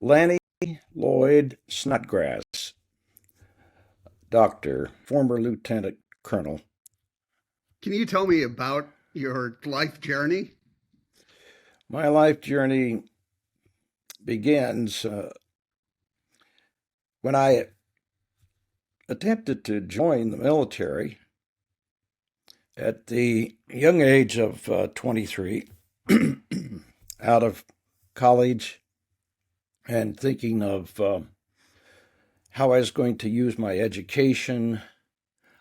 Lanny Lloyd Snodgrass, doctor, former lieutenant colonel. Can you tell me about your life journey? My life journey begins when I attempted to join the military at the young age of 23, out of college and thinking of how I was going to use my education.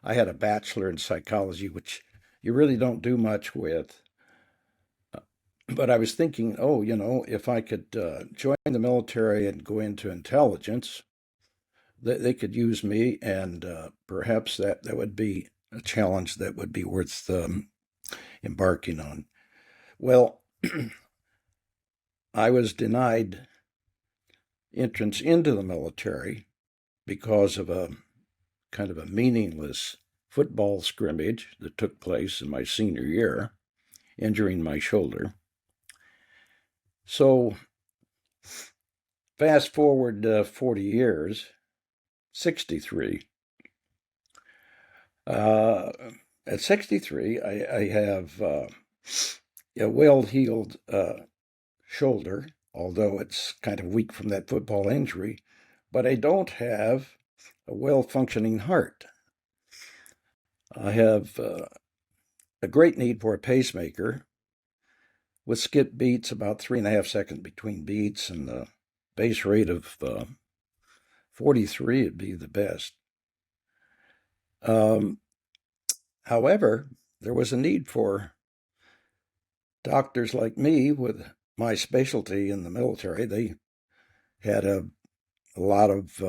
I had a bachelor in psychology, which you really don't do much with. But I was thinking, oh, if I could join the military and go into intelligence, they could use me, and perhaps that would be a challenge that would be worth embarking on. Well, I was denied entrance into the military because of a kind of a meaningless football scrimmage that took place in my senior year, injuring my shoulder. So, fast forward 40 years, 63. Uh, at 63, I have a well healed shoulder, although it's kind of weak from that football injury, but I don't have a well functioning heart. I have a great need for a pacemaker with skip beats, about 3.5 seconds between beats, and the base rate of 43 would be the best. Um, However, there was a need for doctors like me with my specialty in the military. They had a lot of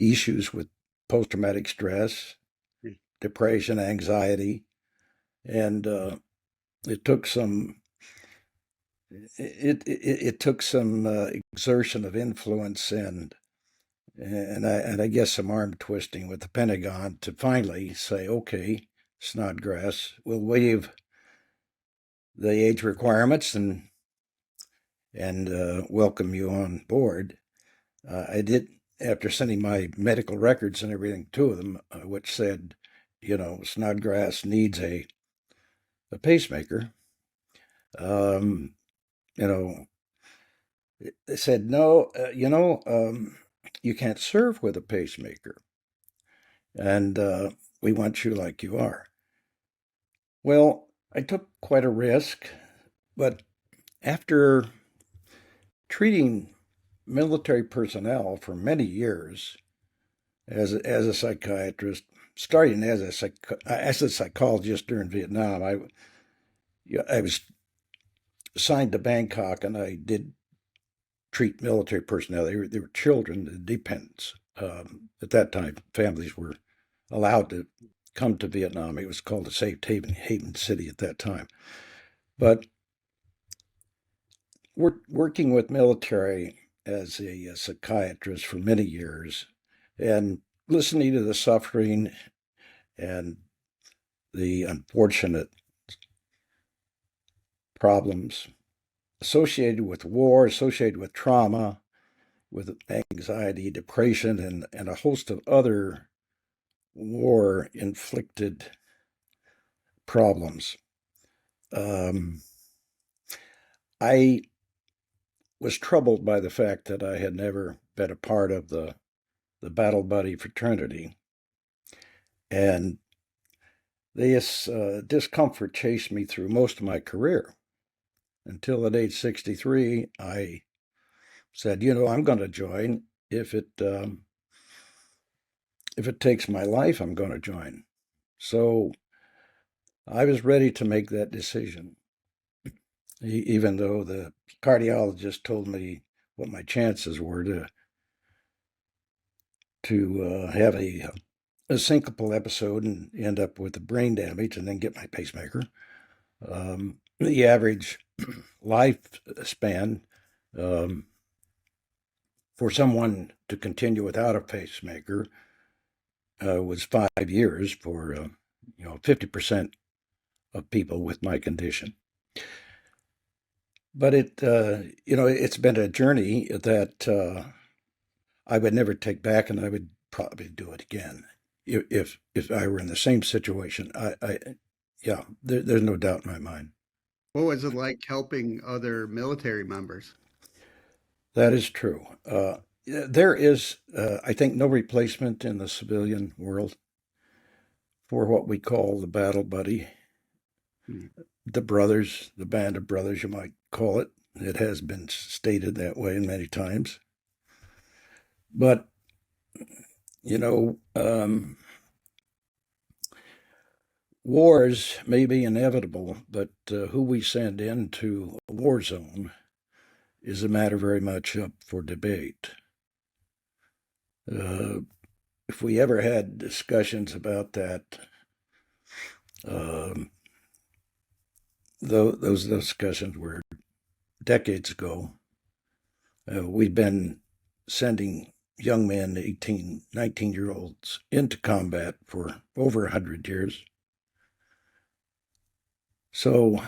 issues with post traumatic stress, depression, anxiety, and it took some. It took some exertion of influence and I guess some arm twisting with the Pentagon to finally say, okay, Snodgrass, we'll waive the age requirements and welcome you on board. I did, after sending my medical records and everything to them, which said, Snodgrass needs a pacemaker. Um, you know, they said, no, you can't serve with a pacemaker, and we want you like you are. Well, I took quite a risk, but after treating military personnel for many years as a psychiatrist, starting as a psychologist during Vietnam, I was assigned to Bangkok, and I did treat military personnel. They were children, dependents. At that time, families were allowed to come to Vietnam. It was called a safe haven city at that time. But working with military as a psychiatrist for many years and listening to the suffering and the unfortunate problems associated with war, associated with trauma, with anxiety, depression, and a host of other war inflicted problems. Um, I was troubled by the fact that I had never been a part of the battle buddy fraternity. And this discomfort chased me through most of my career until at age 63, I said, I'm going to join. If it takes my life, I'm going to join. So I was ready to make that decision, even though the cardiologist told me what my chances were to have a syncopal episode and end up with a brain damage and then get my pacemaker. The average lifespan um, for someone to continue without a pacemaker was 5 years for 50% of people with my condition. But it's been a journey that I would never take back, and I would probably do it again if I were in the same situation. Yeah, there's no doubt in my mind. What was it like helping other military members? That is true. There is, I think, no replacement in the civilian world for what we call the battle buddy, Hmm. the brothers, the band of brothers, you might call it. It has been stated that way many times. But, you know, wars may be inevitable, but who we send into a war zone is a matter very much up for debate. Uh, if we ever had discussions about that, um, those discussions were decades ago. We've been sending young men, 18, 19-year olds, into combat for over 100 years. So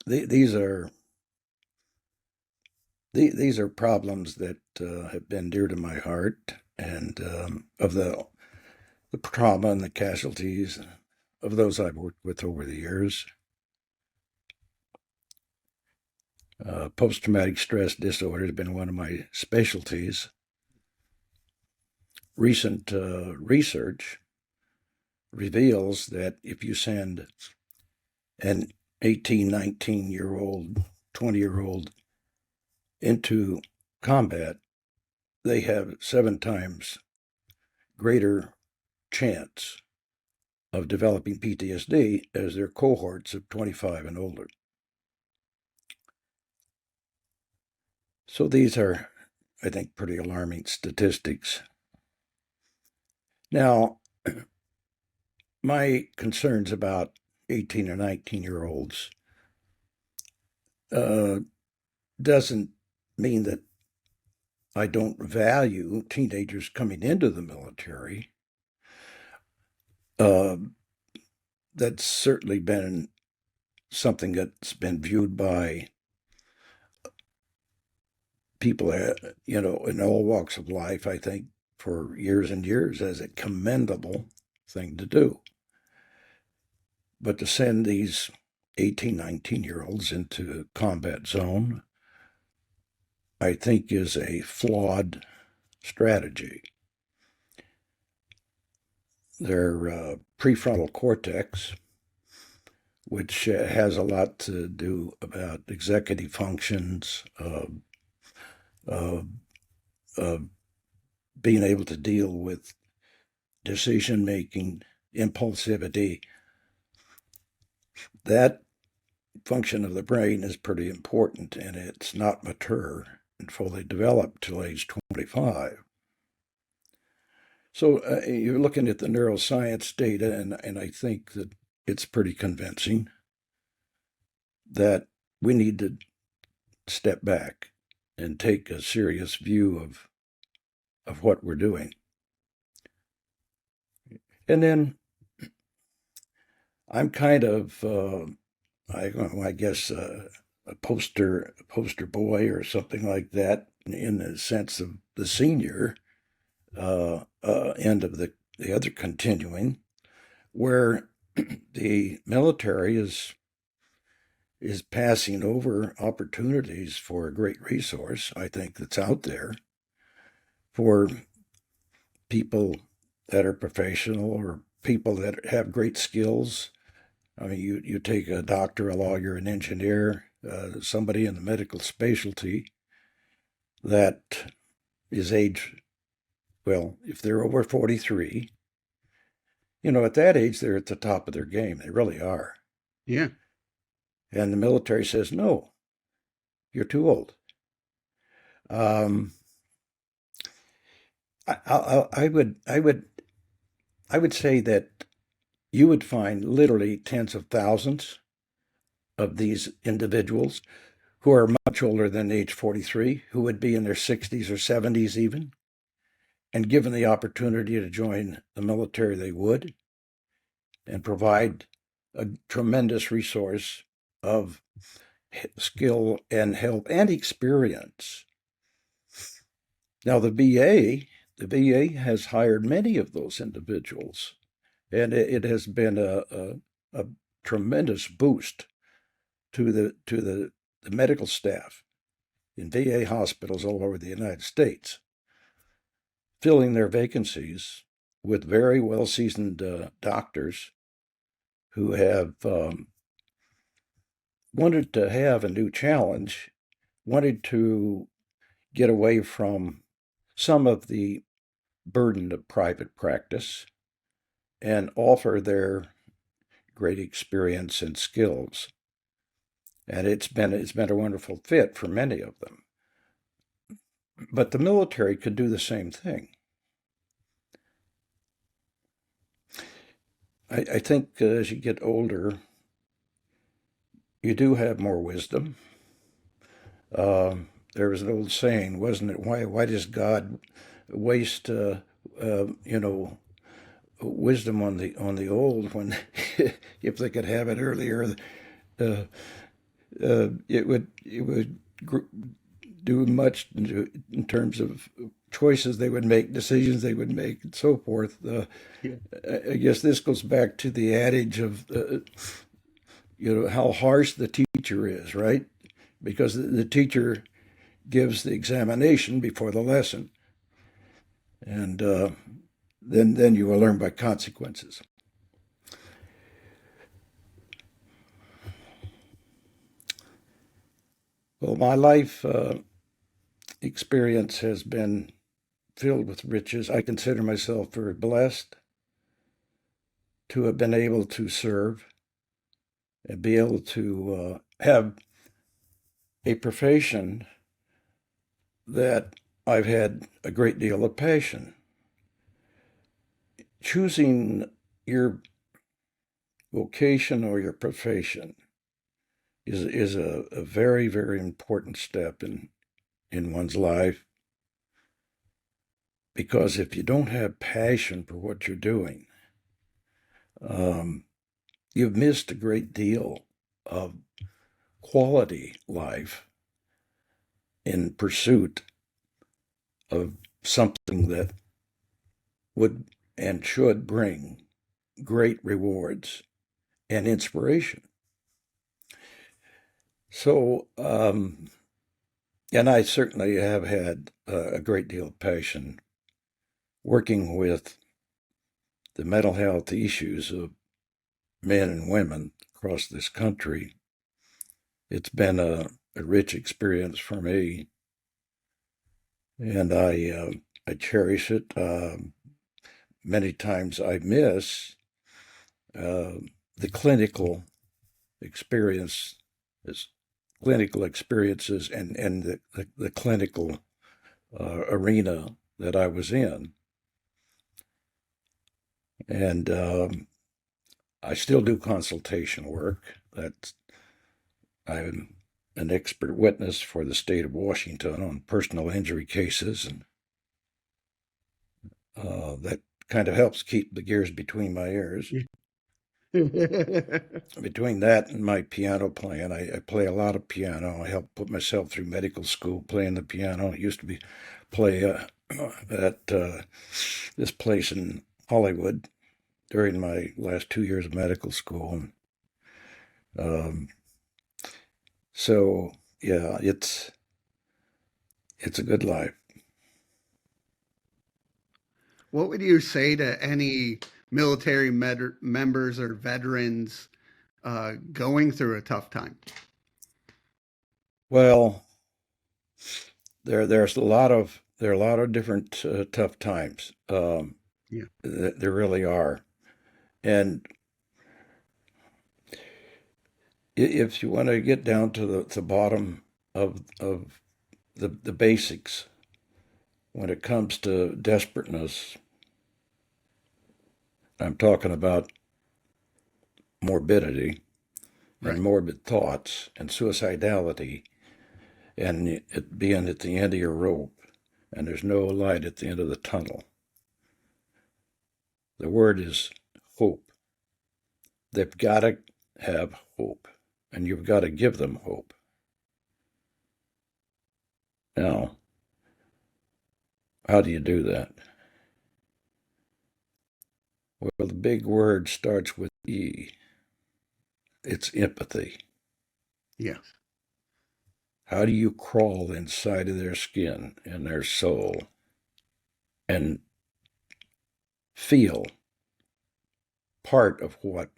these are these are problems that have been dear to my heart, and of the trauma and the casualties of those I've worked with over the years. Post-traumatic stress disorder has been one of my specialties. Recent research reveals that if you send an 18, 19-year-old, 20-year-old into combat, they have 7 times greater chance of developing PTSD as their cohorts of 25 and older. So these are, I think, pretty alarming statistics. Now, my concerns about 18 or 19-year-olds uh, doesn't mean that I don't value teenagers coming into the military. Uh, that's certainly been something that's been viewed by people, in all walks of life, I think, for years and years as a commendable thing to do. But to send these 18, 19-year-olds into a combat zone, I think is a flawed strategy. Their prefrontal cortex, which has a lot to do about executive functions, uh, uh, being able to deal with decision making, impulsivity. That function of the brain is pretty important, and it's not mature and fully developed till age 25. So you're looking at the neuroscience data, and I think that it's pretty convincing that we need to step back and take a serious view of what we're doing. And then I'm kind of, I guess, a poster boy or something like that, in the sense of the senior end of the other continuing, where the military is passing over opportunities for a great resource, I think, that's out there for people that are professional or people that have great skills. I mean, you take a doctor, a lawyer, an engineer, somebody in the medical specialty that is age, well, if they're over 43, at that age, they're at the top of their game. They really are. Yeah. And the military says, no, you're too old. Um, I would say that you would find literally tens of thousands of these individuals who are much older than age 43, who would be in their 60s or 70s even, and given the opportunity to join the military, they would, and provide a tremendous resource of skill and help and experience. Now, the VA has hired many of those individuals, and it has been a tremendous boost to the medical staff in VA hospitals all over the United States, filling their vacancies with very well seasoned doctors who have wanted to have a new challenge, wanted to get away from some of the burden of private practice and offer their great experience and skills. And it's been a wonderful fit for many of them. But the military could do the same thing. I think as you get older, you do have more wisdom. There was an old saying, wasn't it? Why does God waste wisdom on the old when if they could have it earlier, it would do much in terms of choices they would make, decisions they would make, and so forth. Yeah. I guess this goes back to the adage of how harsh the teacher is, right? Because the teacher gives the examination before the lesson, and then you will learn by consequences. Well, my life experience has been filled with riches. I consider myself very blessed to have been able to serve and be able to have a profession that I've had a great deal of passion. Choosing your vocation or your profession is a very, very important step in one's life, because if you don't have passion for what you're doing, you've missed a great deal of quality life in pursuit of something that would and should bring great rewards and inspiration. So, and I certainly have had a great deal of passion working with the mental health issues of men and women across this country. It's been a rich experience for me, and I cherish it. Many times I miss the experience, clinical experiences, and the clinical arena that I was in, and I still do consultation work. I'm an expert witness for the state of Washington on personal injury cases, and that kind of helps keep the gears between my ears. Between that and my piano playing, I play a lot of piano. I helped put myself through medical school playing the piano. I used to play at this place in Hollywood during my last 2 years of medical school. Um, so yeah, it's a good life. What would you say to any military members or veterans going through a tough time? Well, there are a lot of different tough times. Yeah. There really are, and if you want to get down to the bottom of the basics when it comes to desperateness, I'm talking about morbidity and Right. morbid thoughts and suicidality, and it being at the end of your rope and there's no light at the end of the tunnel. The word is hope. They've got to have hope. and you've got to give them hope. Now, how do you do that? Well, the big word starts with E. It's empathy. Yes. How do you crawl inside of their skin and their soul and feel part of what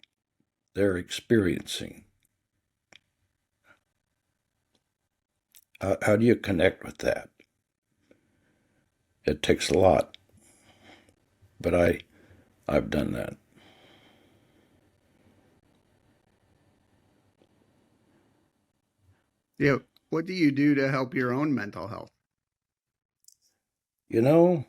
they're experiencing? How do you connect with that? It takes a lot, but I've done that. Yeah. What do you do to help your own mental health? You know,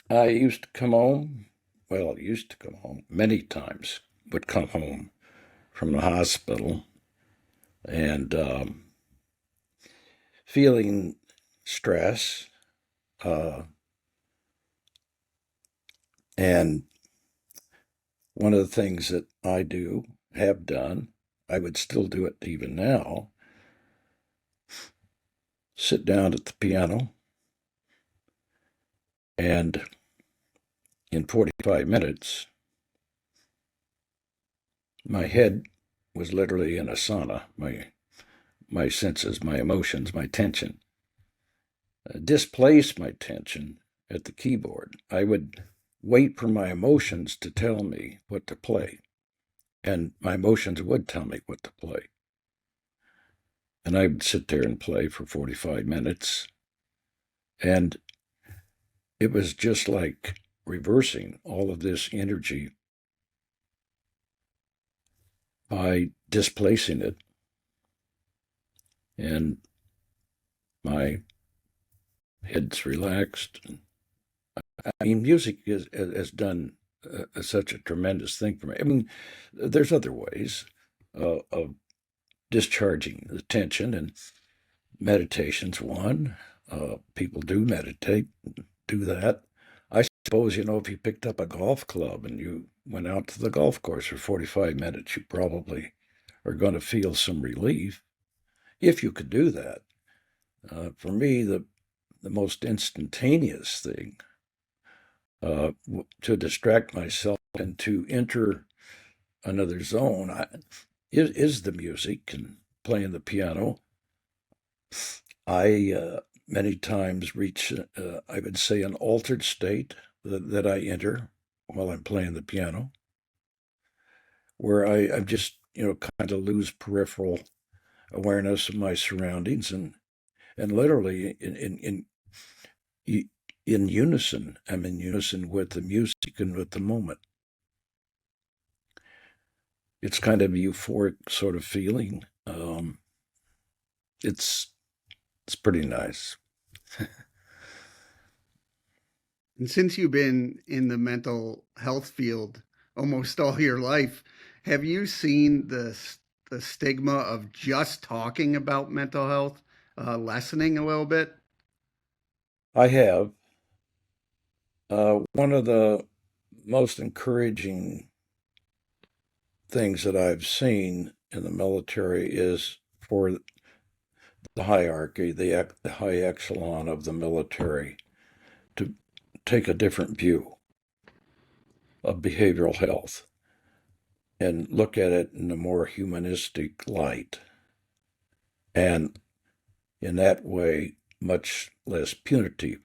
I used to come home. Well, I used to come home many times. Would come home from the hospital and feeling stress, uh, and one of the things that I do, have done, I would still do it even now, sit down at the piano and in 45 minutes, my head was literally in a sauna. My senses, my emotions, my tension, displace my tension at the keyboard. I would wait for my emotions to tell me what to play, and my emotions would tell me what to play. And I would sit there and play for 45 minutes, and it was just like reversing all of this energy by displacing it. And my head's relaxed. I mean, music has done such a tremendous thing for me. I mean, there's other ways of discharging the tension, and meditation's one. People do meditate, do that. I suppose, if you picked up a golf club and you went out to the golf course for 45 minutes, you probably are going to feel some relief if you could do that. For me, the most instantaneous thing to distract myself and to enter another zone is the music and playing the piano. I many times reach, I would say, an altered state that I enter while I'm playing the piano, where I'm just, kind of lose peripheral awareness of my surroundings, and literally in unison. I'm in unison with the music and with the moment. It's kind of a euphoric sort of feeling. It's it's pretty nice. And since you've been in the mental health field almost all your life, have you seen the stigma of just talking about mental health lessening a little bit? I have one of the most encouraging things that I've seen in the military is for the hierarchy, the high echelon of the military, to take a different view of behavioral health and look at it in a more humanistic light, and in that way, much less punitive.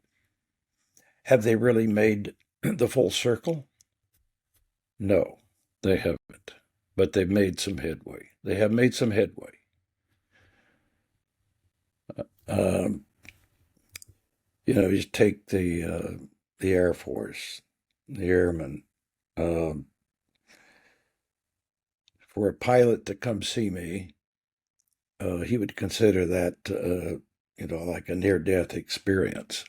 Have they really made the full circle? No, they haven't. But they've made some headway. They have made some headway. Um, you take the Air Force, the airmen. Um, for a pilot to come see me, he would consider that like a near-death experience.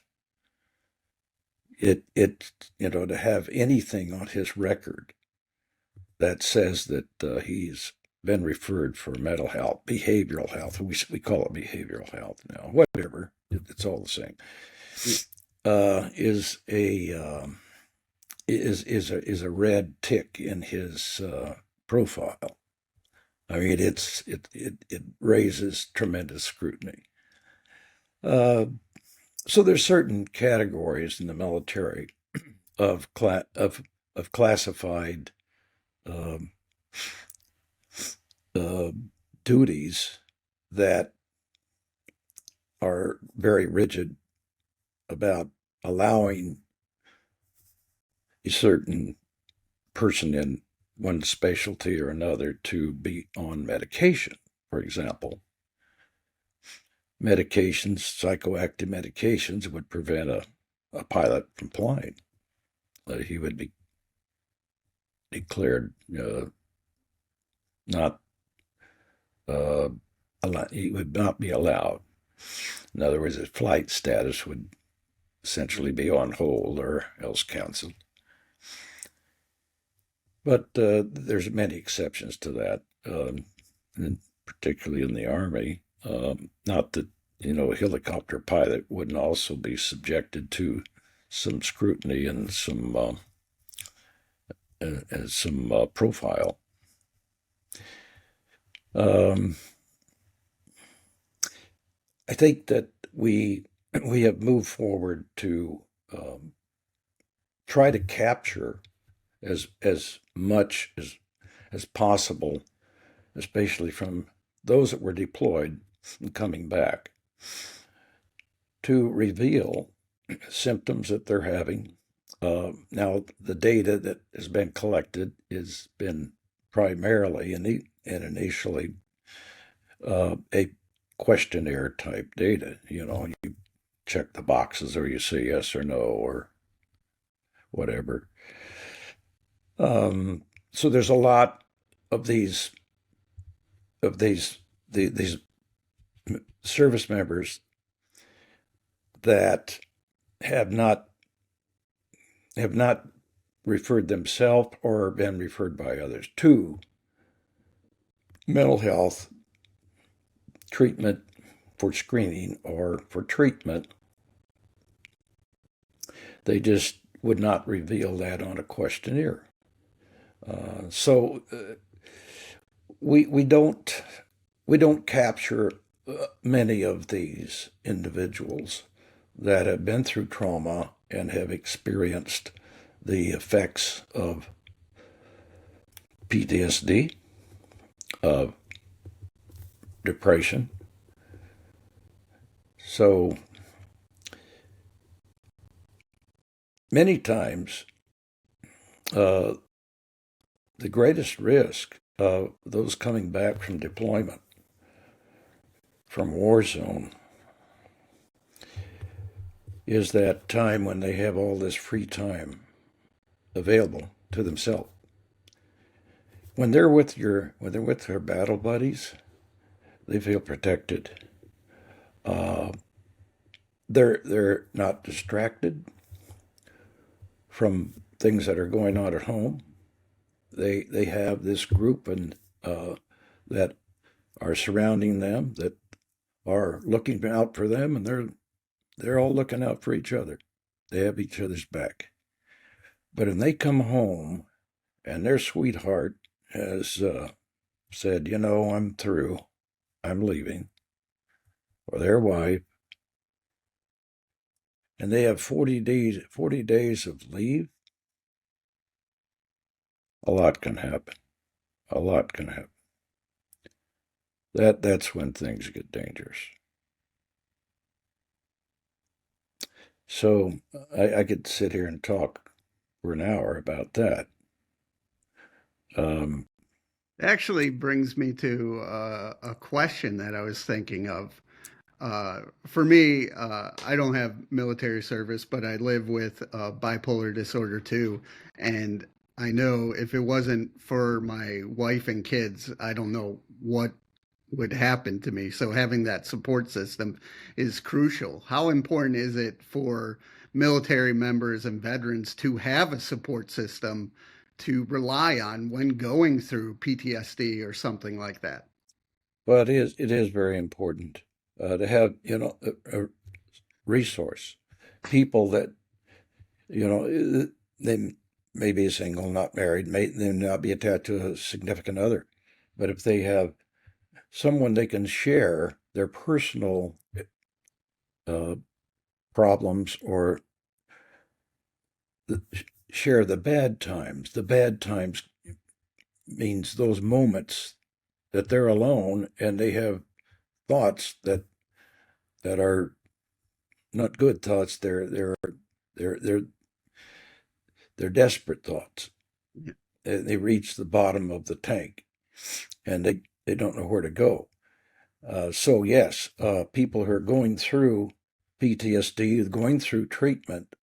To have anything on his record that says that he's been referred for mental health, behavioral health. We call it behavioral health now. Whatever, it's all the same. Is a is a red tick in his profile. I mean, it raises tremendous scrutiny. Uh, so there's certain categories in the military of classified um, uh, duties that are very rigid about allowing a certain person in one specialty or another to be on medication. For example, medications, psychoactive medications, would prevent a pilot from flying. He would be declared not, uh, he would not be allowed. In other words, his flight status would essentially be on hold or else canceled. But there's many exceptions to that, and particularly in the Army. Not that, a helicopter pilot wouldn't also be subjected to some scrutiny and some profile. I think that we have moved forward to try to capture as much as possible, especially from those that were deployed and coming back, to reveal symptoms that they're having. Now, the data that has been collected has been primarily and initially a questionnaire type data. You check the boxes or you say yes or no or whatever. So there's a lot of these service members that have not referred themselves or been referred by others to mental health treatment for screening or for treatment. They just would not reveal that on a questionnaire. So we don't capture many of these individuals that have been through trauma and have experienced the effects of PTSD, of depression. So many times, the greatest risk of those coming back from deployment, from war zone, is that time when they have all this free time available to themselves. When they're with their battle buddies, they feel protected. They're not distracted from things that are going on at home. They have this group and that are surrounding them, that are looking out for them, and they're all looking out for each other. They have each other's back. But when they come home and their sweetheart has said, I'm through, I'm leaving, or their wife, and they have 40 days of leave, a lot can happen. A lot can happen. That's when things get dangerous. So I could sit here and talk for an hour about that. Actually brings me to a question that I was thinking of. For me, I don't have military service, but I live with bipolar disorder too. And I know if it wasn't for my wife and kids, I don't know what would happen to me. So having that support system is crucial. How important is it for military members and veterans to have a support system to rely on when going through PTSD or something like that? But it is very important to have a resource, people that they may be single, not married, may not be attached to a significant other, But if they have someone they can share their personal uh, problems or share the bad times. The bad times means those moments that they're alone and they have thoughts that are not good thoughts. They're they're they're desperate thoughts. Yeah. They reach the bottom of the tank and they don't know where to go. So yes, people who are going through PTSD, going through treatment,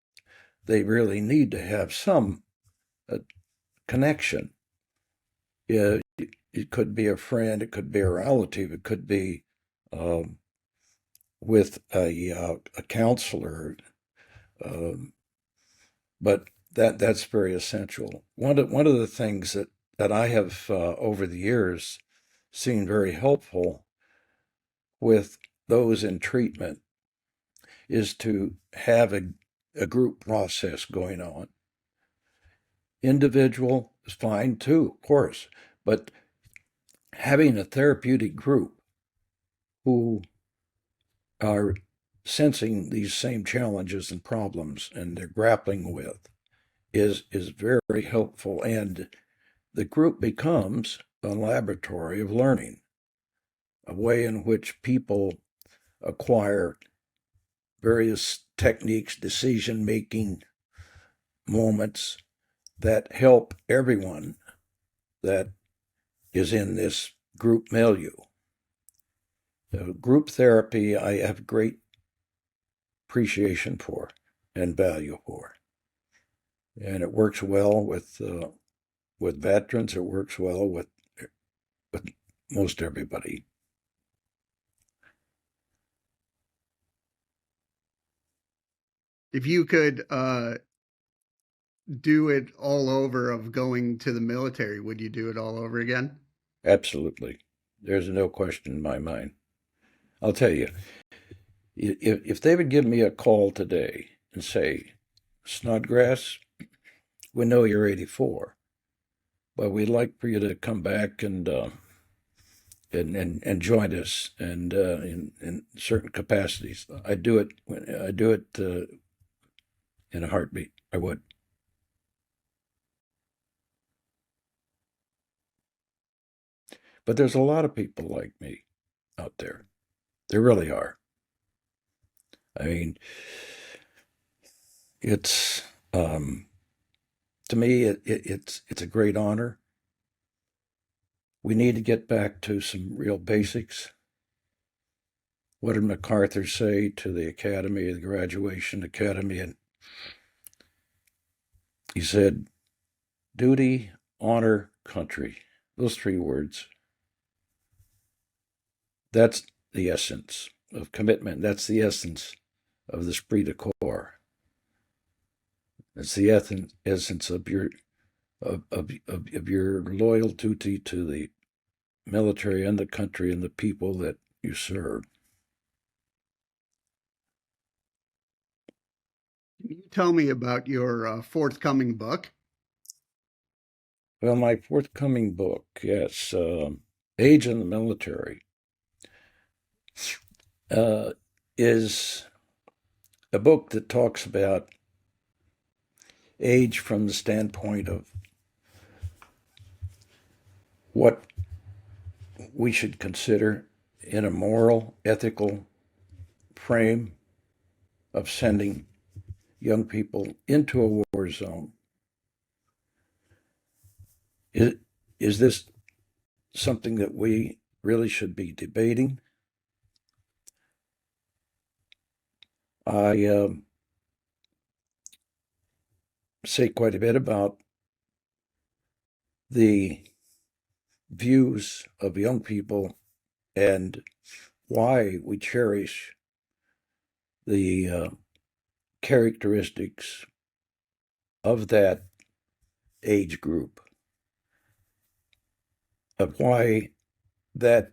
they really need to have some connection. It could be a friend, it could be a relative, it could be um, with a counselor, um, but that's very essential. One of the things that I have over the years seen very helpful with those in treatment is to have a group process going on. Individual is fine too, of course, but having a therapeutic group who are sensing these same challenges and problems and they're grappling with is very helpful, and the group becomes a laboratory of learning, a way in which people acquire various techniques, decision making moments that help everyone that is in this group milieu. Group therapy, I have great appreciation for and value for, and it works well with veterans. It works well with most everybody. If you could do it all over of going to the military, would you do it all over again? Absolutely, there's no question in my mind. I'll tell you, if they would give me a call today and say, Snodgrass, we know you're 84, but we'd like for you to come back and join us and in certain capacities. I do it. I do it in a heartbeat. I would. But there's a lot of people like me out there. There really are. I mean, it's to me it's a great honor. We need to get back to some real basics. What did MacArthur say to the Academy, the graduation Academy? And he said, duty, honor, country. Those three words. That's the essence of commitment. That's the essence of the esprit de corps. It's the essence of your loyal duty to the military and the country and the people that you serve. Can you tell me about your forthcoming book? Well, my forthcoming book, yes, Age in the Military, uh, is a book that talks about age from the standpoint of what we should consider in a moral, ethical frame of sending young people into a war zone. Is, is this something that we really should be debating? I say quite a bit about the views of young people and why we cherish the characteristics of that age group, of why that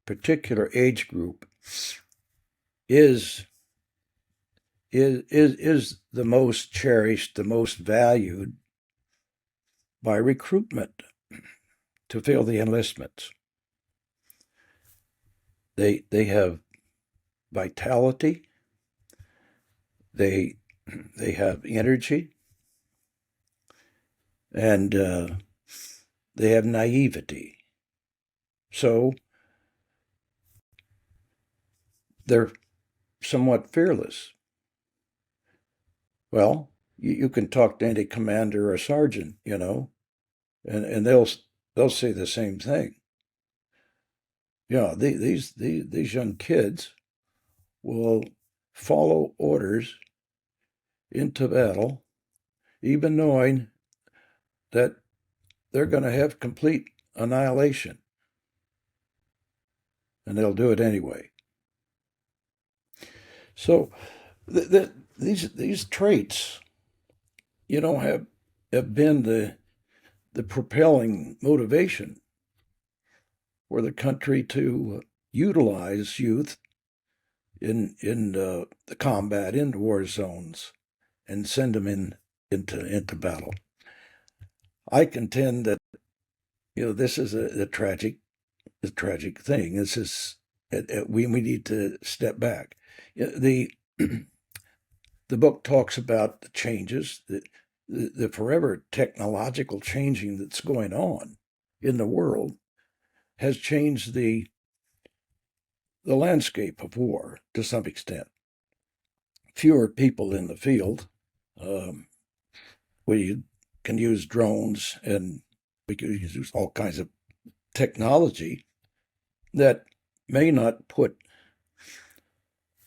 particular age group is is the most cherished, the most valued by recruitment. to fill the enlistments. They have vitality. They have energy, and they have naivety. So they're somewhat fearless. Well, you can talk to any commander or sergeant, and they'll say the same thing. These young kids will follow orders into battle, even knowing that they're going to have complete annihilation, and they'll do it anyway. So these traits, have been the propelling motivation for the country to utilize youth in the combat, in war zones, and send them into battle. I contend that this is a tragic thing. This is we need to step back. The the book talks about the changes, the forever technological changing that's going on in the world has changed the landscape of war to some extent. Fewer people in the field. We can use drones, and we can use all kinds of technology that may not put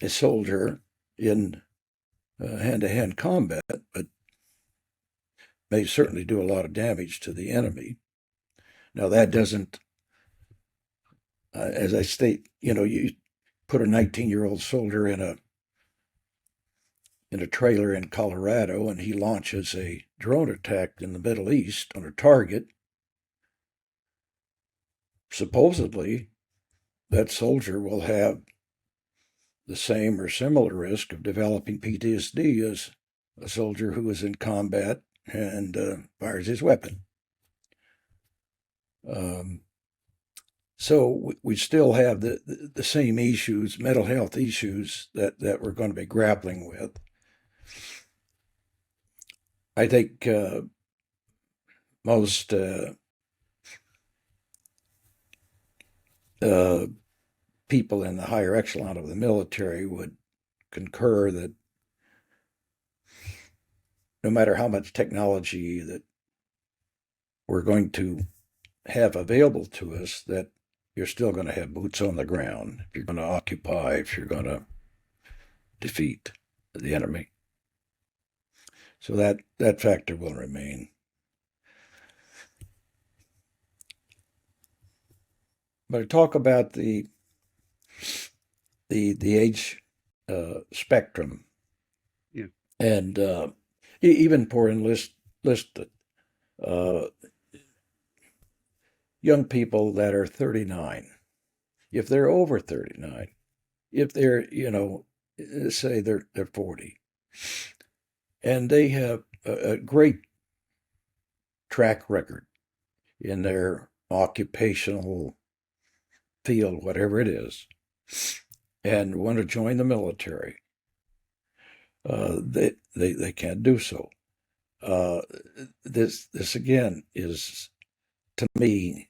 a soldier in hand-to-hand combat, but may certainly do a lot of damage to the enemy. Now, that doesn't, as I state, you put a 19-year-old soldier in a trailer in Colorado, and he launches a drone attack in the Middle East on a target. Supposedly, that soldier will have the same or similar risk of developing PTSD as a soldier who is in combat and fires his weapon. So we still have the same issues, mental health issues that we're going to be grappling with. I think most people in the higher echelon of the military would concur that no matter how much technology that we're going to have available to us, that you're still going to have boots on the ground. If you're going to occupy, if you're going to defeat the enemy. So that factor will remain. But I talk about the age spectrum, yeah, and even for enlisted young people that are 39. If they're over 39, if they're say they're 40, and they have a great track record in their occupational field, whatever it is, and want to join the military, they can't do so. This again is, to me,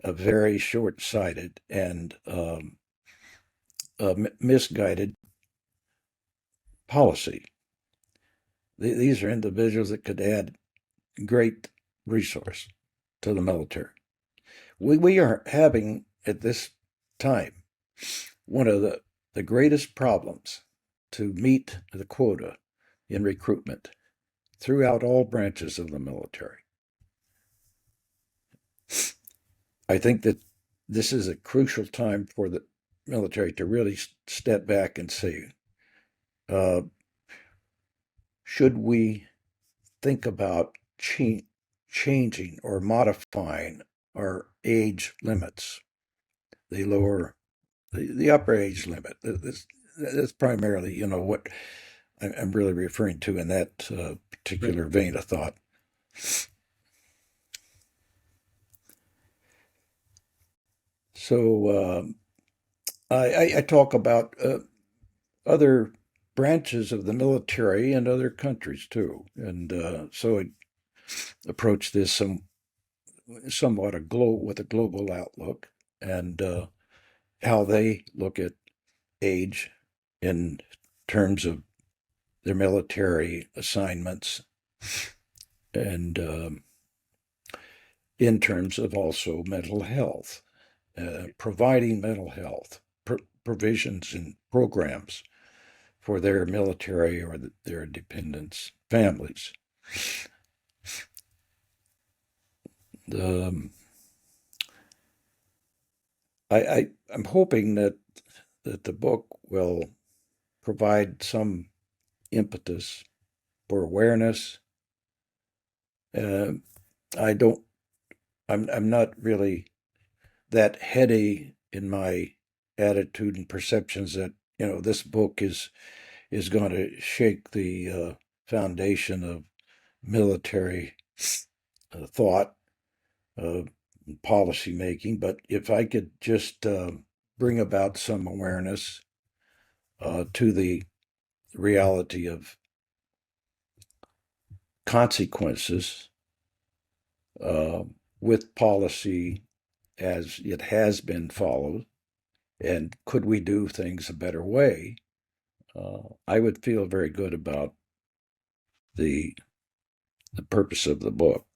a very short-sighted and misguided policy. These are individuals that could add great resource to the military. We are having at this time one of the greatest problems to meet the quota in recruitment throughout all branches of the military. I think that this is a crucial time for the military to really step back and say, should we think about changing or modifying our age limits? They lower the upper age limit. That's primarily, what I'm really referring to in that particular vein of thought. So I talk about other branches of the military and other countries too, and so I approach this somewhat with a global outlook, and how they look at age in terms of their military assignments, and in terms of also mental health, providing mental health provisions and programs for their military or their dependents' families. Um, I'm hoping that the book will provide some impetus for awareness. Uh, I don't. I'm not really that heady in my attitude and perceptions that this book is going to shake the foundation of military thought, uh, policy making. But if I could just bring about some awareness to the reality of consequences uh, with policy as it has been followed, and could we do things a better way, I would feel very good about the the purpose of the book.